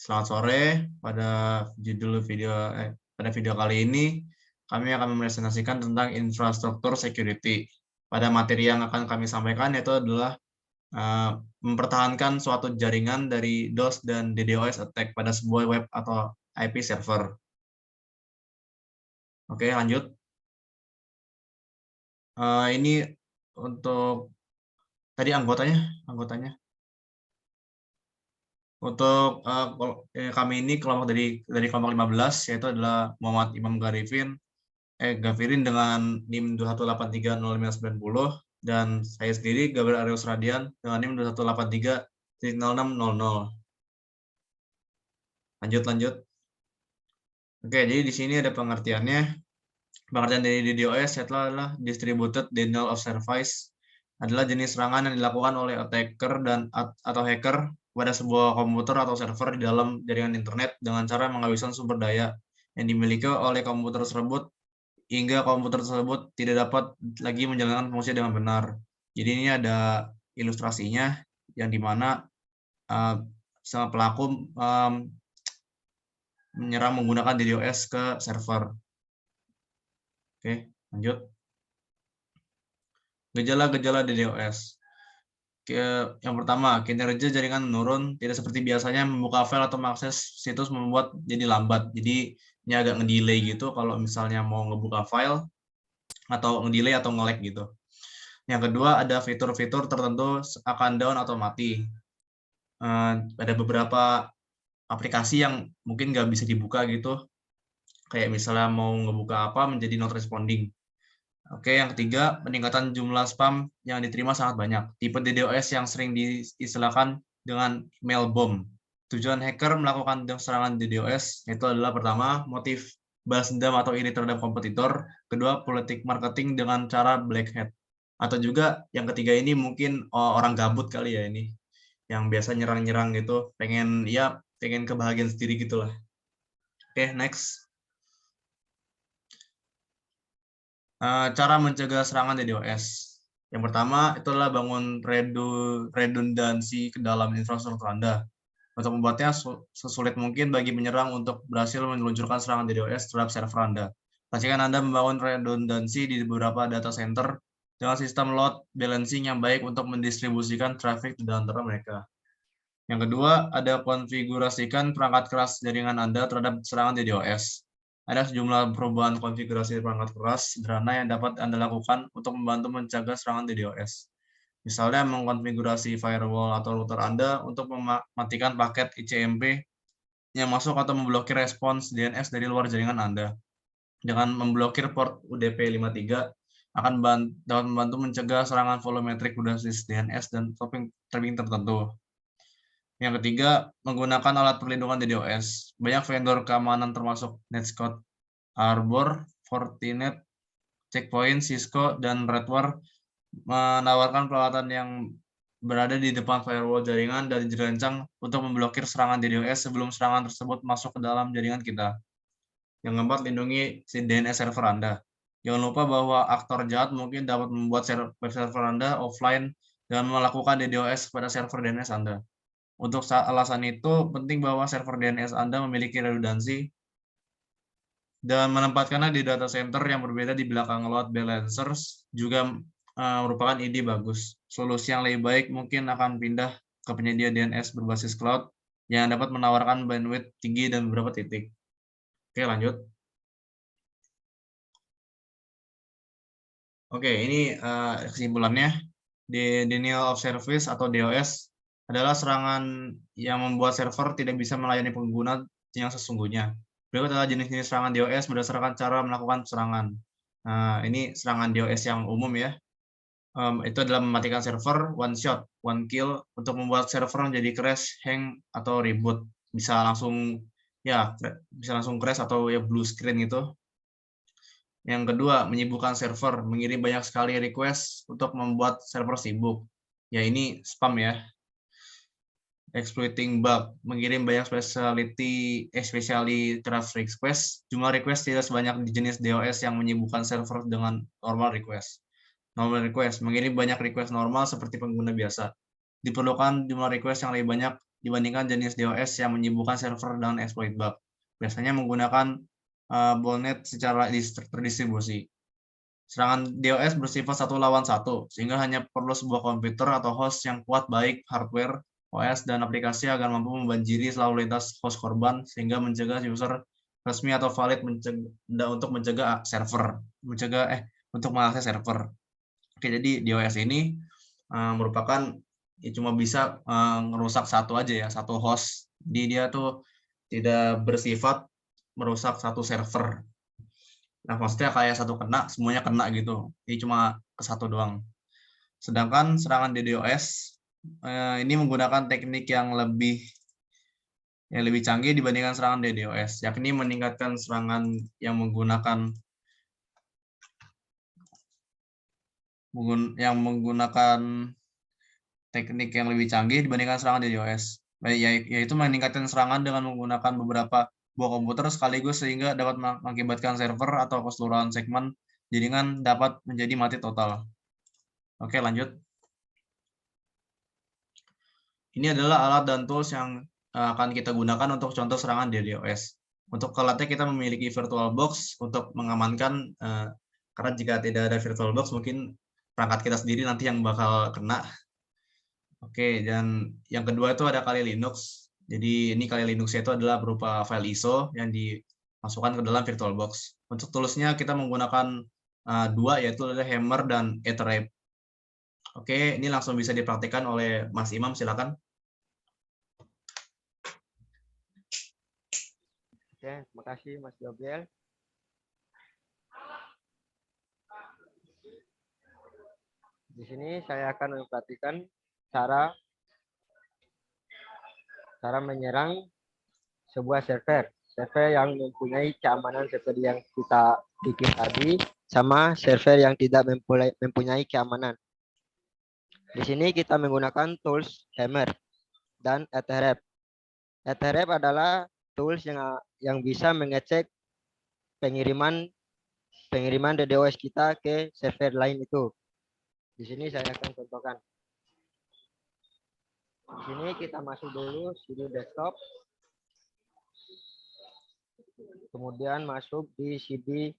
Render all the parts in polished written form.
Selamat sore. Pada video kali ini kami akan mempresentasikan tentang infrastruktur security. Pada materi yang akan kami sampaikan yaitu adalah mempertahankan suatu jaringan dari DOS dan DDoS attack pada sebuah web atau IP server. Oke, lanjut. Ini untuk tadi anggotanya. Untuk kami ini kelompok dari kelompok 15 yaitu adalah Muhammad Imam Gavirin dengan NIM 218305990 dan saya sendiri Gabriel Arius Radian dengan NIM 218300600. Lanjut. Oke, jadi di sini ada pengertiannya. Pengertian dari DDoS adalah Distributed Denial of Service, adalah jenis serangan yang dilakukan oleh attacker atau hacker pada sebuah komputer atau server di dalam jaringan internet dengan cara menghabiskan sumber daya yang dimiliki oleh komputer tersebut hingga komputer tersebut tidak dapat lagi menjalankan fungsi dengan benar. Jadi ini ada ilustrasinya yang dimana sang pelaku menyerang menggunakan DDoS ke server. Oke, lanjut. Gejala-gejala DDoS. Yang pertama, kinerja jaringan menurun, tidak seperti biasanya membuka file atau mengakses situs membuat jadi lambat. Jadi ini agak ngedelay gitu kalau misalnya mau ngebuka file atau ngedelay atau nge-lag gitu. Yang kedua, ada fitur-fitur tertentu akan down atau mati. Ada beberapa aplikasi yang mungkin nggak bisa dibuka gitu. Kayak misalnya mau ngebuka apa menjadi not responding. Oke, yang ketiga, peningkatan jumlah spam yang diterima sangat banyak. Tipe DDoS yang sering diistilahkan dengan mail bomb. Tujuan hacker melakukan serangan DDoS itu adalah pertama, motif balas dendam atau iri terhadap kompetitor. Kedua, politik marketing dengan cara black hat. Atau juga yang ketiga ini mungkin orang gabut kali ya ini. Yang biasa nyerang-nyerang gitu, pengen kebahagiaan sendiri gitulah. Oke, next. Cara mencegah serangan DDoS. Yang pertama, itu adalah bangun redundansi ke dalam infrastruktur Anda. Untuk membuatnya sesulit mungkin bagi penyerang untuk berhasil meluncurkan serangan DDoS terhadap server Anda. Pastikan Anda membangun redundansi di beberapa data center dengan sistem load balancing yang baik untuk mendistribusikan traffic di antara mereka. Yang kedua, ada konfigurasikan perangkat keras jaringan Anda terhadap serangan DDoS. Ada sejumlah perubahan konfigurasi perangkat keras sederhana yang dapat Anda lakukan untuk membantu mencegah serangan DDoS. Misalnya mengkonfigurasi firewall atau router Anda untuk mematikan paket ICMP yang masuk atau memblokir respons DNS dari luar jaringan Anda. Dengan memblokir port UDP 53 akan dapat membantu mencegah serangan volumetric berbasis DNS dan topping tertentu. Yang ketiga, menggunakan alat perlindungan DDoS. Banyak vendor keamanan termasuk Netscope, Arbor, Fortinet, Checkpoint, Cisco, dan Redware menawarkan peralatan yang berada di depan firewall jaringan dan dirancang untuk memblokir serangan DDoS sebelum serangan tersebut masuk ke dalam jaringan kita. Yang keempat, lindungi si DNS server Anda. Jangan lupa bahwa aktor jahat mungkin dapat membuat web server Anda offline dan melakukan DDoS pada server DNS Anda. Untuk alasan itu, penting bahwa server DNS Anda memiliki redundansi dan menempatkannya di data center yang berbeda di belakang load balancers juga merupakan ide bagus. Solusi yang lebih baik mungkin akan pindah ke penyedia DNS berbasis cloud yang dapat menawarkan bandwidth tinggi dan beberapa titik. Oke, lanjut. Oke, ini kesimpulannya. Denial of Service atau DOS adalah serangan yang membuat server tidak bisa melayani pengguna yang sesungguhnya. Berikut adalah jenis-jenis serangan DOS berdasarkan cara melakukan serangan. Nah, ini serangan DOS yang umum ya. Itu adalah mematikan server, one shot, one kill, untuk membuat server menjadi crash, hang, atau reboot. Bisa langsung crash atau ya blue screen gitu. Yang kedua, menyibukkan server, mengirim banyak sekali request untuk membuat server sibuk. Ya ini spam ya. Exploiting bug, mengirim banyak especially traffic request. Jumlah request tidak sebanyak di jenis DOS yang menyibukkan server dengan normal request. Normal request, mengirim banyak request normal seperti pengguna biasa. Diperlukan jumlah request yang lebih banyak dibandingkan jenis DOS yang menyibukkan server dengan exploit bug. Biasanya menggunakan botnet secara terdistribusi. Serangan DOS bersifat satu lawan satu, sehingga hanya perlu sebuah komputer atau host yang kuat baik hardware, OS, dan aplikasi agar mampu membanjiri selalu lintas host korban, sehingga mencegah user resmi atau valid untuk mencegah server, untuk mengakses server. Oke, jadi DOS ini merupakan cuma bisa merusak satu aja ya, satu host. Jadi dia tuh tidak bersifat merusak satu server. Nah, maksudnya kayak satu kena, semuanya kena gitu. Ini cuma ke satu doang. Sedangkan serangan DDoS ini menggunakan teknik yang lebih canggih dibandingkan serangan DDoS, yakni meningkatkan serangan yang menggunakan teknik yang lebih canggih dibandingkan serangan DDoS, yaitu meningkatkan serangan dengan menggunakan beberapa buah komputer sekaligus sehingga dapat mengakibatkan server atau keseluruhan segmen jaringan dapat menjadi mati total. Oke, lanjut. Ini adalah alat dan tools yang akan kita gunakan untuk contoh serangan DDoS. Untuk alatnya kita memiliki VirtualBox untuk mengamankan, karena jika tidak ada VirtualBox mungkin perangkat kita sendiri nanti yang bakal kena. Oke, dan yang kedua itu ada Kali Linux. Jadi ini Kali Linux itu adalah berupa file ISO yang dimasukkan ke dalam VirtualBox. Untuk toolsnya kita menggunakan dua, yaitu ada Hammer dan Etherwrap. Oke, ini langsung bisa dipraktikkan oleh Mas Imam, silakan. Oke, terima kasih Mas Gabriel. Di sini saya akan memperhatikan cara menyerang sebuah server yang mempunyai keamanan seperti yang kita bikin tadi, sama server yang tidak mempunyai keamanan. Di sini kita menggunakan tools Hammer dan Etherwrap. Etherwrap adalah tools yang bisa mengecek pengiriman DDoS kita ke server lain itu. Di sini saya akan contohkan. Di sini kita masuk dulu CD desktop. Kemudian masuk di CD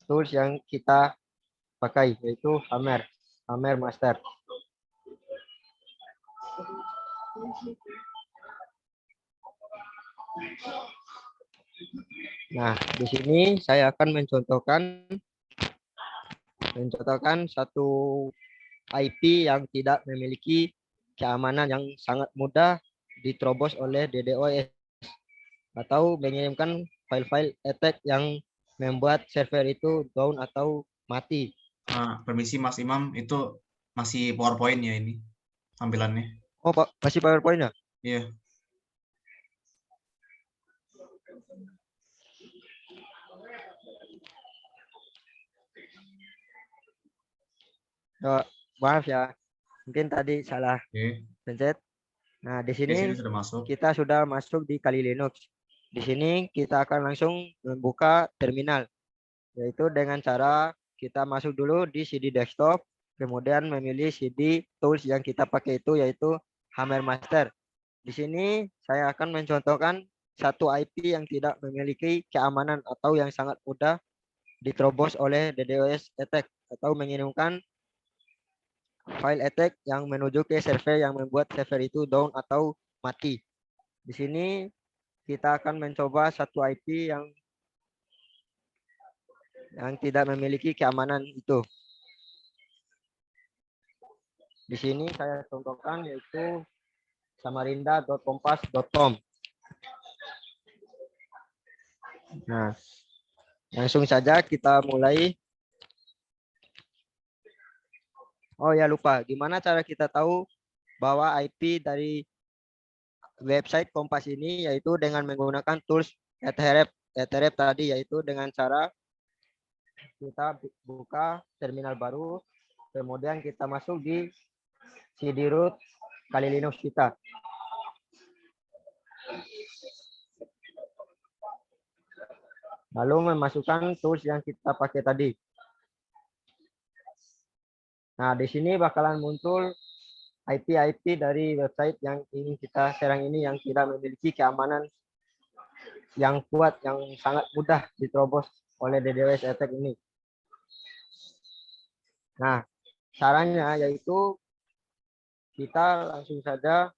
tools yang kita pakai, yaitu Hammer Master. Nah, di sini saya akan mencontohkan satu IP yang tidak memiliki keamanan, yang sangat mudah diterobos oleh DDoS atau mengirimkan file-file attack yang membuat server itu down atau mati. Permisi Mas Imam, itu masih PowerPoint ya ini tampilannya. Oh, Pak, masih PowerPoint ya? Iya. Oh, maaf ya, mungkin tadi salah pencet. Nah, di sini kita sudah masuk di Kali Linux. Di sini kita akan langsung membuka terminal, yaitu dengan cara kita masuk dulu di CD desktop, kemudian memilih CD tools yang kita pakai itu, yaitu Hammer Master. Di sini saya akan mencontohkan satu IP yang tidak memiliki keamanan atau yang sangat mudah diterobos oleh DDoS attack atau mengirimkan file attack yang menuju ke server yang membuat server itu down atau mati. Di sini kita akan mencoba satu IP yang tidak memiliki keamanan itu. Di sini saya contohkan yaitu samarinda.kompas.com. Nah, langsung saja kita mulai. Oh ya, lupa. Gimana cara kita tahu bahwa IP dari website Kompas ini, yaitu dengan menggunakan tools Etherwrap tadi, yaitu dengan cara kita buka terminal baru, kemudian kita masuk di CD root Kali Linux kita. Lalu memasukkan tools yang kita pakai tadi. Nah, di sini bakalan muncul IP dari website yang ingin kita serang ini yang tidak memiliki keamanan yang kuat, yang sangat mudah diterobos oleh DDoS attack ini. Nah, caranya yaitu kita langsung saja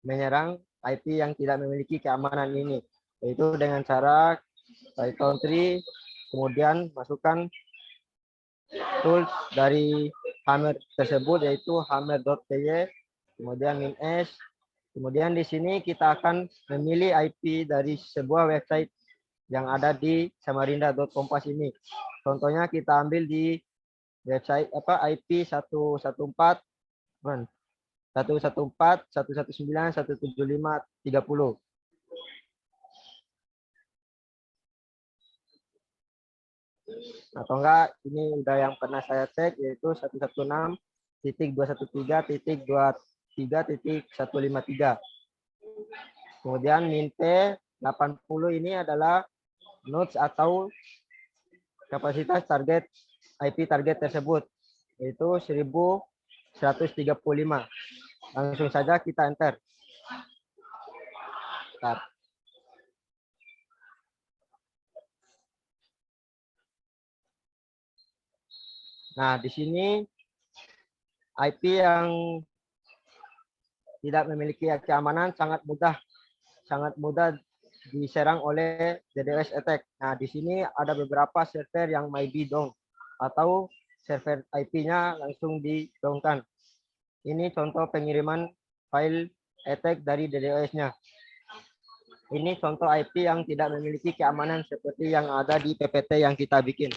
menyerang IP yang tidak memiliki keamanan ini, yaitu dengan cara Python 3, kemudian masukkan tools dari Hammer tersebut, yaitu hammer.py, kemudian -s. Kemudian di sini kita akan memilih IP dari sebuah website yang ada di samarinda.kompas ini. Contohnya kita ambil di website IP 114.119.175.30. Atau enggak, ini udah yang pernah saya cek, yaitu 116.213.23.153. Kemudian min-p 80 ini adalah nodes atau kapasitas target IP target tersebut, yaitu 1135. Langsung saja kita enter. Start. Nah, di sini IP yang tidak memiliki keamanan sangat mudah diserang oleh DDoS attack. Nah, di sini ada beberapa server yang may be down atau server IP-nya langsung di-down-kan. Ini contoh pengiriman file attack dari DDoS-nya. Ini contoh IP yang tidak memiliki keamanan seperti yang ada di PPT yang kita bikin.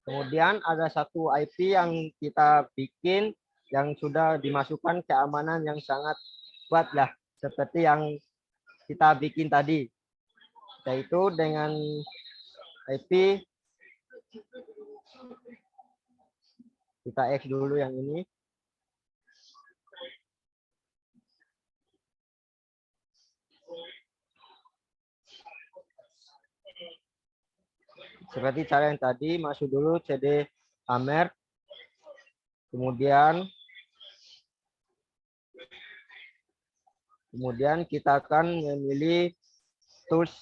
Kemudian ada satu IP yang kita bikin yang sudah dimasukkan keamanan yang sangat kuat lah, seperti yang kita bikin tadi, yaitu dengan IP, kita X dulu yang ini. Seperti cara yang tadi, masuk dulu CD Hammer, kemudian kita akan memilih tools,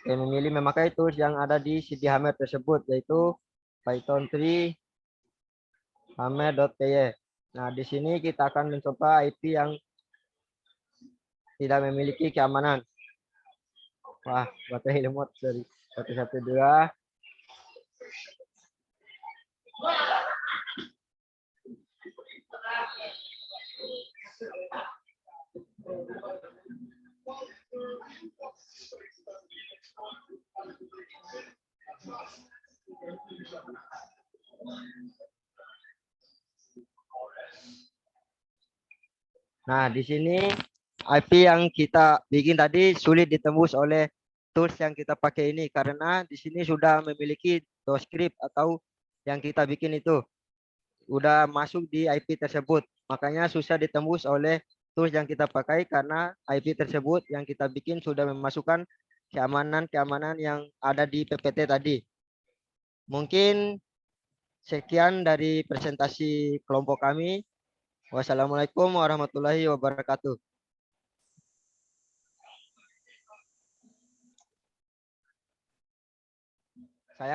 memakai tools yang ada di CD Hammer tersebut, yaitu Python 3 hammer.py. Nah, di sini kita akan mencoba IP yang tidak memiliki keamanan. Wah, baterai lemot dari 112. Nah, di sini IP yang kita bikin tadi sulit ditembus oleh tools yang kita pakai ini karena di sini sudah memiliki DoScript atau yang kita bikin itu udah masuk di IP tersebut. Makanya susah ditembus oleh tools yang kita pakai karena IP tersebut yang kita bikin sudah memasukkan keamanan yang ada di PPT tadi. Mungkin sekian dari presentasi kelompok kami. Wassalamualaikum warahmatullahi wabarakatuh.